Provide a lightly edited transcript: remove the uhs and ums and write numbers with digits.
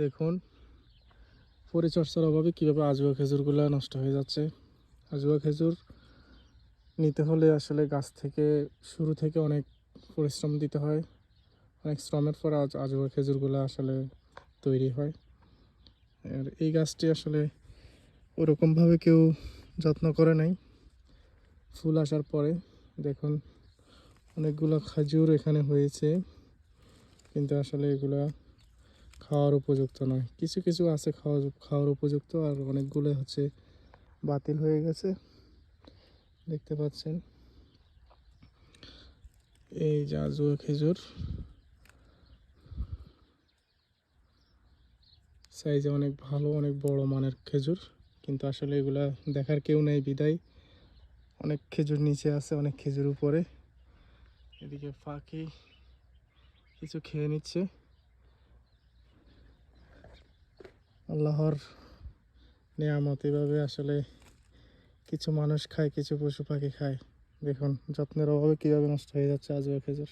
দেখুন পরিচর্যার অভাবে কীভাবে আজুয়া খেজুরগুলো নষ্ট হয়ে যাচ্ছে। আজুয়া খেজুর নিতে হলে আসলে গাছ থেকে শুরু থেকে অনেক পরিশ্রম দিতে হয়। অনেক শ্রমের পর আজুয়া খেজুরগুলো আসলে তৈরি হয়। আর এই গাছটি আসলে ওরকমভাবে কেউ যত্ন করে নাই। ফুল আসার পরে দেখুন অনেকগুলো খেজুর এখানে হয়েছে, কিন্তু আসলে এগুলা খাওয়ার উপযুক্ত নয়। কিছু কিছু আছে খাওয়ার উপযুক্ত, আর অনেকগুলো হচ্ছে বাতিল হয়ে গেছে। দেখতে পাচ্ছেন এই যে আজুয়া খেজুর, সাইজে অনেক ভালো, অনেক বড় মানের খেজুর, কিন্তু আসলে এগুলা দেখার কেউ নেই বিদায় অনেক খেজুর নিচে আছে, অনেক খেজুর উপরে। এদিকে পাখি কিছু খেয়ে নিচ্ছে। আল্লাহর নেয়ামত, এভাবে আসলে কিছু মানুষ খায়, কিছু পশু পাখি খায়। দেখুন যত্নের অভাবে কীভাবে নষ্ট হয়ে যাচ্ছে আজুয়া খেজুর।